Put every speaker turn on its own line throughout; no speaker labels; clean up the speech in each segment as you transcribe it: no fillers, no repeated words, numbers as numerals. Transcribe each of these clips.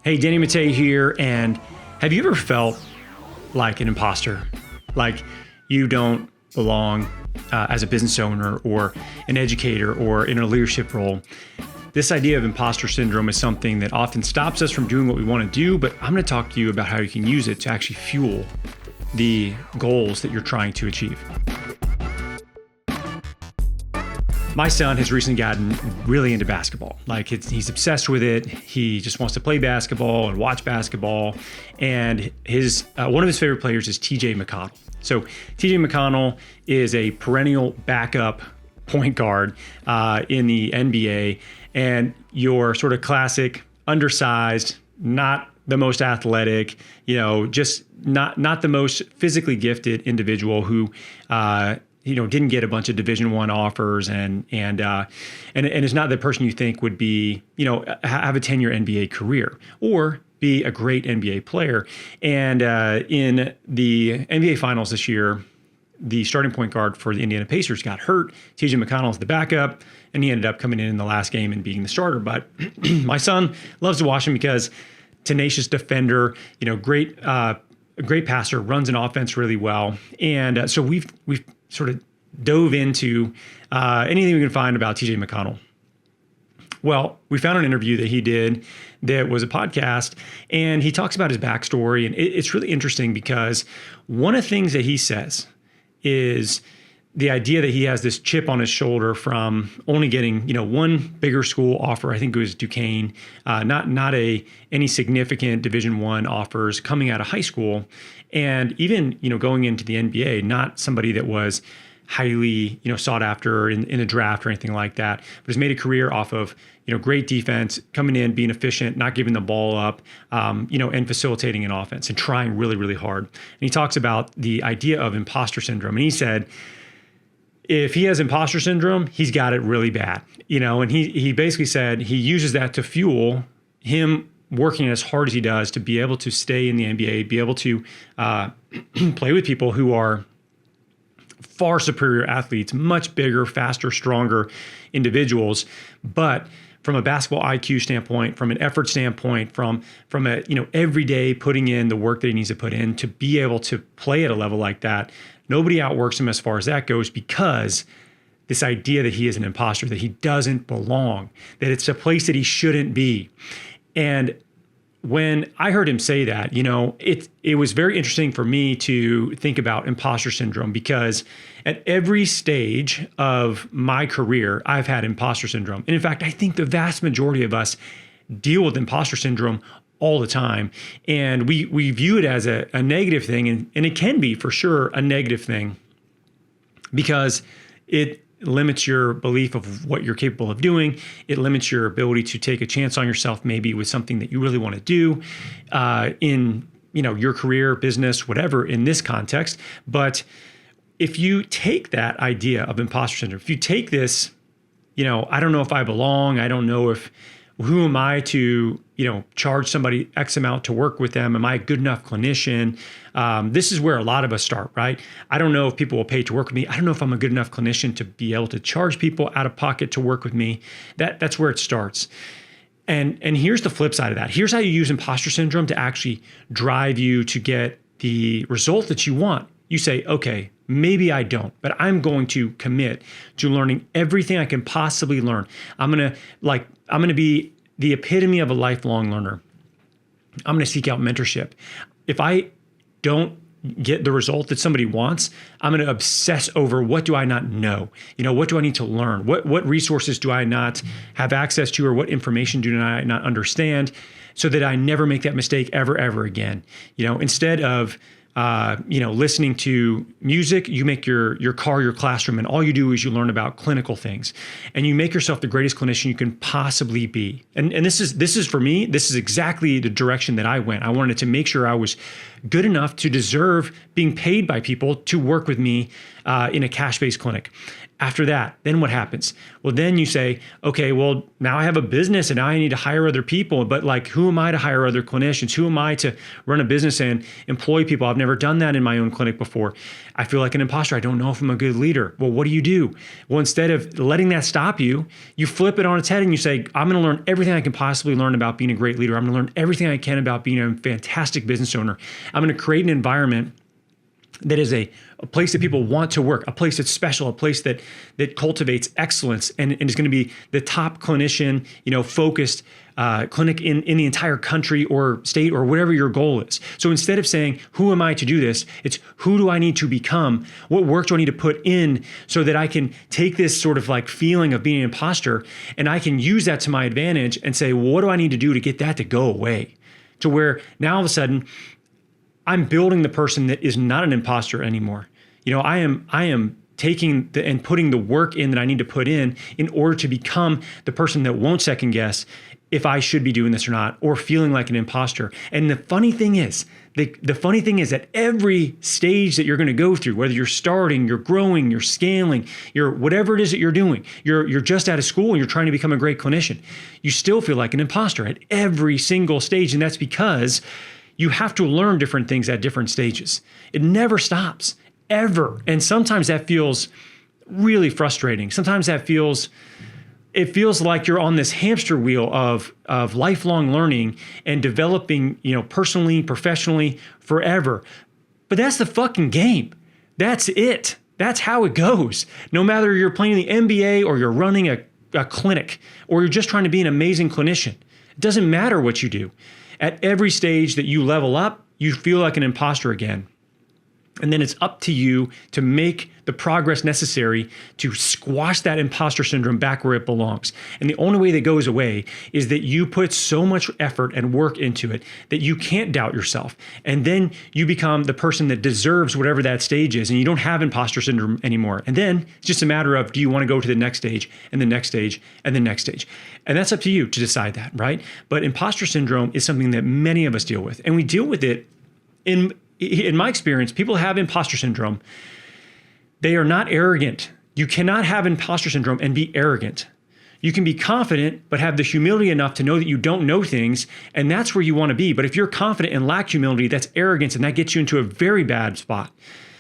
Hey, Danny Matta here, and have you ever felt like an imposter? Like you don't belong as a business owner or an educator or in a leadership role? This idea of imposter syndrome is something that often stops us from doing what we want to do, but I'm going to talk to you about how you can use it to actually fuel the goals that you're trying to achieve. My son has recently gotten really into basketball. He's obsessed with it. He just wants to play basketball and watch basketball. And his one of his favorite players is TJ McConnell. So TJ McConnell is a perennial backup point guard in the NBA, and your sort of classic undersized, not the most athletic, just not the most physically gifted individual who didn't get a bunch of Division I offers and is not the person you think would be, have a 10-year NBA career or be a great NBA player. And in the NBA Finals this year, the starting point guard for the Indiana Pacers got hurt. TJ McConnell is the backup, and he ended up coming in the last game and being the starter. But my son loves to watch him because tenacious defender, great passer, runs an offense really well. And so we've sort of dove into anything we can find about TJ McConnell. Well, we found an interview that he did that was a podcast, and he talks about his backstory. And it's really interesting because one of the things that he says is the idea that he has this chip on his shoulder from only getting, one bigger school offer. I think it was Duquesne, not any significant Division I offers coming out of high school. And even, going into the NBA, not somebody that was highly, sought after in a draft or anything like that, but has made a career off of, great defense, coming in, being efficient, not giving the ball up, and facilitating an offense and trying really, really hard. And he talks about the idea of imposter syndrome. And he said, if he has imposter syndrome, he's got it really bad, and he basically said he uses that to fuel him working as hard as he does to be able to stay in the NBA, be able to play with people who are far superior athletes, much bigger, faster, stronger individuals. But from a basketball IQ standpoint, from an effort standpoint, from a every day putting in the work that he needs to put in to be able to play at a level like that, nobody outworks him as far as that goes, because this idea that he is an imposter, that he doesn't belong, that it's a place that he shouldn't be. And when I heard him say that, it was very interesting for me to think about imposter syndrome, because at every stage of my career, I've had imposter syndrome. And in fact, I think the vast majority of us deal with imposter syndrome all the time. And we view it as a negative thing. And it can be for sure a negative thing, because it limits your belief of what you're capable of doing. It limits your ability to take a chance on yourself, maybe with something that you really want to do in your career, business, whatever in this context. But if you take that idea of imposter syndrome, if you take this, I don't know if I belong, I don't know who am I to, charge somebody X amount to work with them? Am I a good enough clinician? This is where a lot of us start, right? I don't know if people will pay to work with me. I don't know if I'm a good enough clinician to be able to charge people out of pocket to work with me. That's where it starts. And here's the flip side of that. Here's how you use imposter syndrome to actually drive you to get the result that you want. You say, okay, maybe I don't, but I'm going to commit to learning everything I can possibly learn. I'm going to be the epitome of a lifelong learner. I'm going to seek out mentorship. If I don't get the result that somebody wants, I'm going to obsess over, what do I not know? What do I need to learn? What resources do I not have access to, or what information do I not understand, so that I never make that mistake ever again? Instead of listening to music, you make your car your classroom, and all you do is you learn about clinical things, and you make yourself the greatest clinician you can possibly be. And this is for me, this is exactly the direction that I went. I wanted to make sure I was good enough to deserve being paid by people to work with me in a cash-based clinic. After that, then what happens? Well, then you say, okay, well, now I have a business and now I need to hire other people, but like, who am I to hire other clinicians? Who am I to run a business and employ people? I've never done that in my own clinic before. I feel like an imposter. I don't know if I'm a good leader. Well, what do? Well, instead of letting that stop you, you flip it on its head and you say, I'm going to learn everything I can possibly learn about being a great leader. I'm going to learn everything I can about being a fantastic business owner. I'm going to create an environment that is a place that people want to work, a place that's special, a place that cultivates excellence, and is going to be the top clinician, focused clinic in the entire country or state or whatever your goal is. So instead of saying, who am I to do this? It's who do I need to become? What work do I need to put in so that I can take this sort of like feeling of being an imposter and I can use that to my advantage and say, well, what do I need to do to get that to go away? To where now all of a sudden, I'm building the person that is not an imposter anymore. I am taking and putting the work in that I need to put in order to become the person that won't second guess if I should be doing this or not, or feeling like an imposter. And the funny thing is that every stage that you're going to go through, whether you're starting, you're growing, you're scaling, you're whatever it is that you're doing, you're just out of school and you're trying to become a great clinician, you still feel like an imposter at every single stage. And that's because you have to learn different things at different stages. It never stops, ever. And sometimes that feels really frustrating. Sometimes it feels like you're on this hamster wheel of lifelong learning and developing, personally, professionally, forever. But that's the fucking game. That's it. That's how it goes. No matter you're playing the NBA or you're running a clinic or you're just trying to be an amazing clinician. It doesn't matter what you do. At every stage that you level up, you feel like an imposter again. And then it's up to you to make the progress necessary to squash that imposter syndrome back where it belongs. And the only way that goes away is that you put so much effort and work into it that you can't doubt yourself. And then you become the person that deserves whatever that stage is, and you don't have imposter syndrome anymore. And then it's just a matter of, do you want to go to the next stage and the next stage and the next stage? And that's up to you to decide that, right? But imposter syndrome is something that many of us deal with. And we deal with it in my experience, people have imposter syndrome. They are not arrogant. You cannot have imposter syndrome and be arrogant. You can be confident, but have the humility enough to know that you don't know things, and that's where you want to be. But if you're confident and lack humility, that's arrogance, and that gets you into a very bad spot.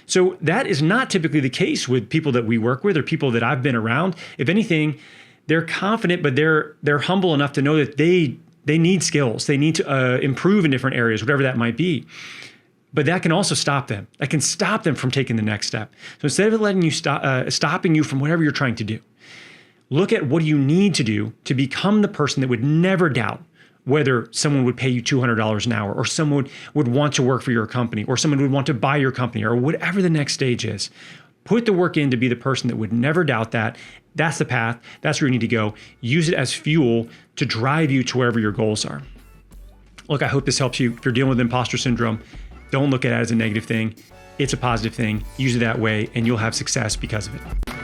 So that is not typically the case with people that we work with or people that I've been around. If anything, they're confident, but they're humble enough to know that they need skills. They need to improve in different areas, whatever that might be. But that can also stop them. That can stop them from taking the next step. So instead of letting you stopping you from whatever you're trying to do, look at what you need to do to become the person that would never doubt whether someone would pay you $200 an hour, or someone would want to work for your company, or someone would want to buy your company, or whatever the next stage is. Put the work in to be the person that would never doubt that. That's the path. That's where you need to go. Use it as fuel to drive you to wherever your goals are. Look, I hope this helps you. If you're dealing with imposter syndrome, don't look at it as a negative thing. It's a positive thing. Use it that way, and you'll have success because of it.